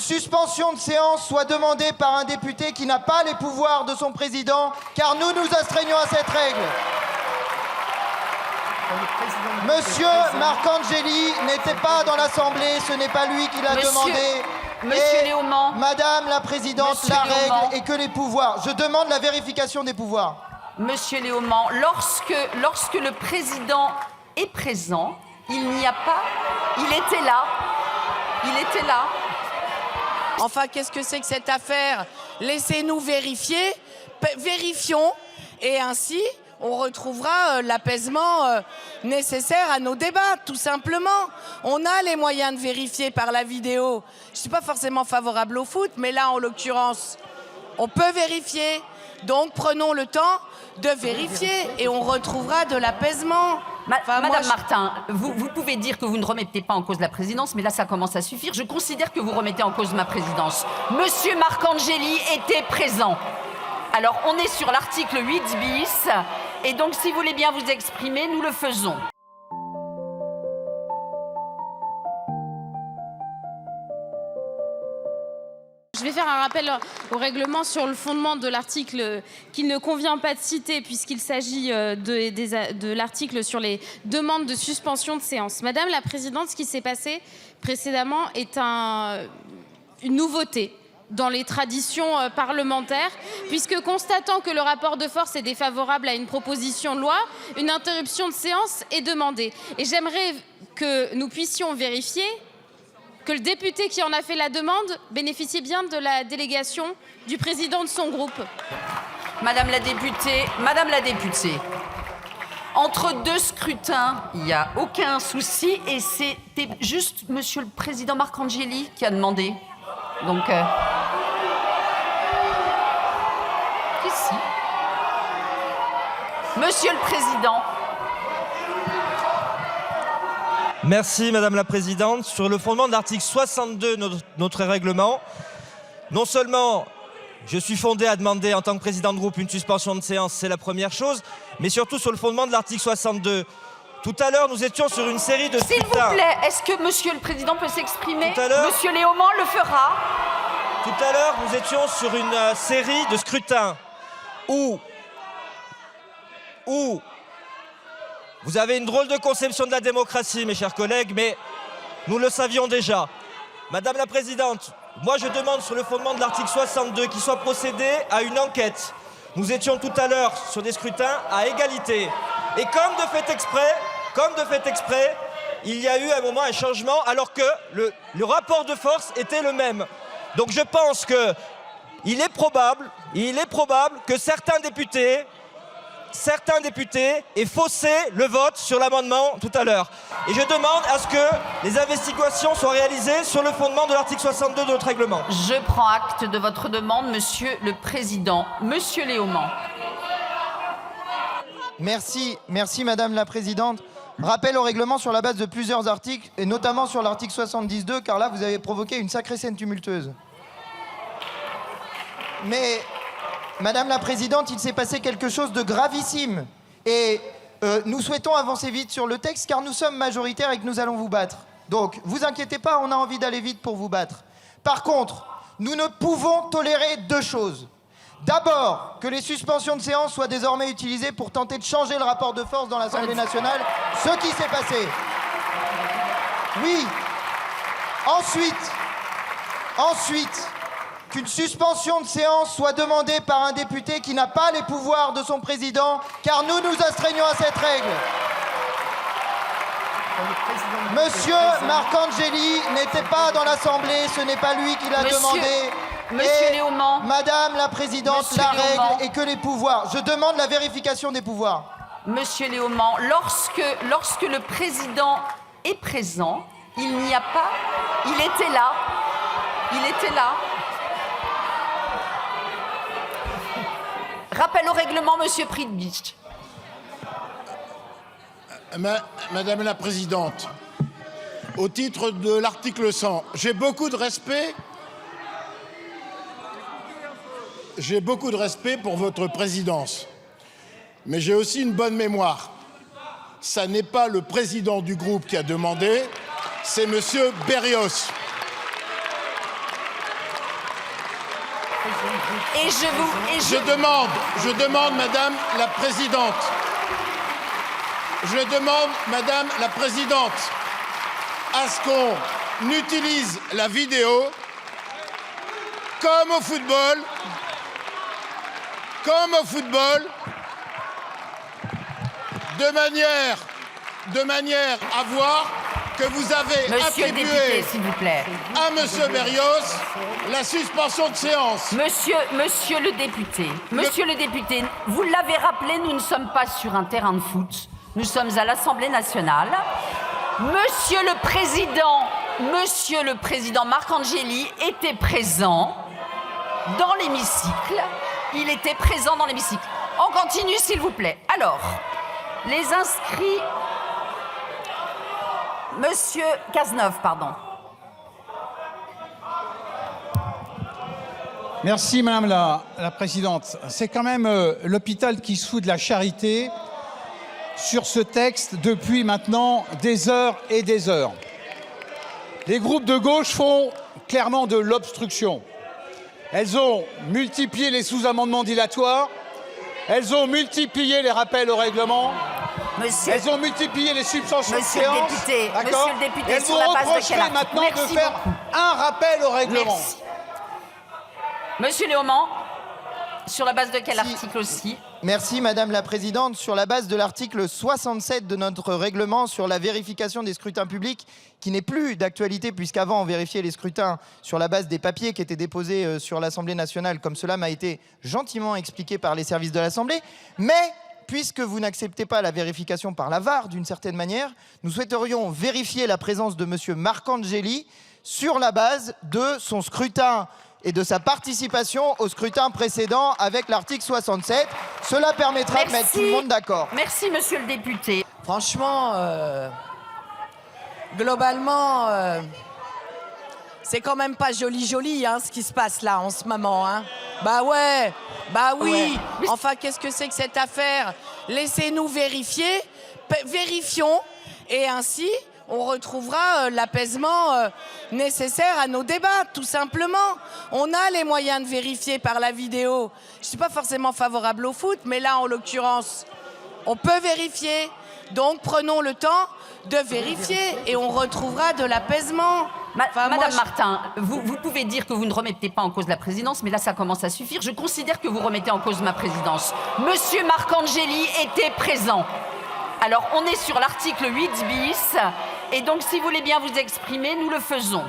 suspension de séance soit demandée par un député qui n'a pas les pouvoirs de son président, car nous nous astreignons à cette règle. Monsieur Marcangeli n'était pas dans l'Assemblée, ce n'est pas lui qui l'a demandé. Monsieur Léaumont. Madame la Présidente, la règle est que les pouvoirs. Je demande la vérification des pouvoirs. Monsieur Léaumont, lorsque le président est présent, il n'y a pas... Il était là. Il était là. Enfin, qu'est-ce que c'est que cette affaire? Laissez-nous vérifier, vérifions, et ainsi, on retrouvera l'apaisement nécessaire à nos débats, tout simplement. On a les moyens de vérifier par la vidéo. Je ne suis pas forcément favorable au foot, mais là, en l'occurrence, on peut vérifier. Donc, prenons le temps de vérifier et on retrouvera de l'apaisement. Madame Martin, vous pouvez dire que vous ne remettez pas en cause la présidence, mais là, ça commence à suffire. Je considère que vous remettez en cause ma présidence. Monsieur Marcangeli était présent. Alors, on est sur l'article 8 bis, et donc, si vous voulez bien vous exprimer, nous le faisons. Je vais faire un rappel au règlement sur le fondement de l'article qu'il ne convient pas de citer puisqu'il s'agit de l'article sur les demandes de suspension de séance. Madame la Présidente, ce qui s'est passé précédemment est une nouveauté dans les traditions parlementaires, puisque constatant que le rapport de force est défavorable à une proposition de loi, une interruption de séance est demandée. Et j'aimerais que nous puissions vérifier que le député qui en a fait la demande bénéficie bien de la délégation du président de son groupe. Madame la députée, entre deux scrutins, il n'y a aucun souci et c'était juste Monsieur le Président Marcangeli qui a demandé. Donc, ici. Monsieur le Président. Merci Madame la Présidente. Sur le fondement de l'article 62 de notre règlement, non seulement je suis fondé à demander en tant que président de groupe une suspension de séance, c'est la première chose, mais surtout sur le fondement de l'article 62. Tout à l'heure, nous étions sur une série de scrutins. S'il vous plaît, est-ce que Monsieur le Président peut s'exprimer? Tout à l'heure, Monsieur Léaumont le fera. Tout à l'heure, nous étions sur une série de scrutins où vous avez une drôle de conception de la démocratie, mes chers collègues, mais nous le savions déjà. Madame la Présidente, moi je demande sur le fondement de l'article 62 qu'il soit procédé à une enquête. Nous étions tout à l'heure sur des scrutins à égalité. Et comme de fait exprès, il y a eu à un moment un changement alors que le rapport de force était le même. Donc je pense qu'il est probable que certains députés aient faussé le vote sur l'amendement tout à l'heure. Et je demande à ce que les investigations soient réalisées sur le fondement de l'article 62 de notre règlement. Je prends acte de votre demande, Monsieur le Président. Monsieur Léaumont. Merci Madame la Présidente. Rappel au règlement sur la base de plusieurs articles, et notamment sur l'article 72, car là, vous avez provoqué une sacrée scène tumultueuse. Mais, Madame la Présidente, il s'est passé quelque chose de gravissime. Et nous souhaitons avancer vite sur le texte, car nous sommes majoritaires et que nous allons vous battre. Donc, vous inquiétez pas, on a envie d'aller vite pour vous battre. Par contre, nous ne pouvons tolérer deux choses. D'abord, que les suspensions de séance soient désormais utilisées pour tenter de changer le rapport de force dans l'Assemblée nationale, ce qui s'est passé. Oui. Ensuite, qu'une suspension de séance soit demandée par un député qui n'a pas les pouvoirs de son président, car nous nous astreignons à cette règle. Monsieur Marcangeli n'était pas dans l'Assemblée, ce n'est pas lui qui l'a demandé. Monsieur Léaumont. Madame la Présidente, la règle est que les pouvoirs. Je demande la vérification des pouvoirs. Monsieur Léaumont, lorsque le président est présent, il n'y a pas... Il était là. Il était là. Rappel au règlement, Monsieur Pridbich. Madame la Présidente, au titre de l'article 100, j'ai beaucoup de respect pour votre présidence, mais j'ai aussi une bonne mémoire. Ça n'est pas le président du groupe qui a demandé, c'est Monsieur Berrios. Je demande, Madame la Présidente, à ce qu'on utilise la vidéo comme au football, de manière à voir que vous avez Monsieur le attribué député, s'il vous plaît. à Monsieur Berrios la suspension de séance. Monsieur le député, vous l'avez rappelé, nous ne sommes pas sur un terrain de foot. Nous sommes à l'Assemblée nationale. Monsieur le président Marcangeli était présent dans l'hémicycle. Il était présent dans l'hémicycle. On continue, s'il vous plaît. Alors, les inscrits... Monsieur Cazeneuve, pardon. Merci Madame la Présidente. C'est quand même l'hôpital qui se fout de la charité sur ce texte depuis maintenant des heures et des heures. Les groupes de gauche font clairement de l'obstruction. Elles ont multiplié les sous-amendements dilatoires, elles ont multiplié les rappels au règlement, elles ont multiplié les suspensions de séance. Monsieur le député, elles sur nous la base de reprocheraient quel article? maintenant Merci de faire beaucoup. un rappel au règlement. Merci. Monsieur Léaumont, sur la base de quel article aussi? Merci Madame la Présidente. Sur la base de l'article 67 de notre règlement sur la vérification des scrutins publics, qui n'est plus d'actualité puisqu'avant on vérifiait les scrutins sur la base des papiers qui étaient déposés sur l'Assemblée nationale, comme cela m'a été gentiment expliqué par les services de l'Assemblée. Mais puisque vous n'acceptez pas la vérification par la VAR d'une certaine manière, nous souhaiterions vérifier la présence de Monsieur Marcangeli sur la base de son scrutin et de sa participation au scrutin précédent avec l'article 67. Cela permettra de mettre tout le monde d'accord. Merci, monsieur le député. Franchement, globalement, c'est quand même pas joli, hein, ce qui se passe là en ce moment. Hein. Bah ouais, bah oui. Ouais. Enfin, qu'est-ce que c'est que cette affaire? Laissez-nous vérifier, vérifions, et ainsi, on retrouvera l'apaisement nécessaire à nos débats, tout simplement. On a les moyens de vérifier par la vidéo. Je ne suis pas forcément favorable au foot, mais là, en l'occurrence, on peut vérifier. Donc, prenons le temps de vérifier et on retrouvera de l'apaisement. Madame Martin, vous pouvez dire que vous ne remettez pas en cause la présidence, mais là, ça commence à suffire. Je considère que vous remettez en cause ma présidence. Monsieur Marcangeli était présent. Alors, on est sur l'article 8 bis, et donc, si vous voulez bien vous exprimer, nous le faisons.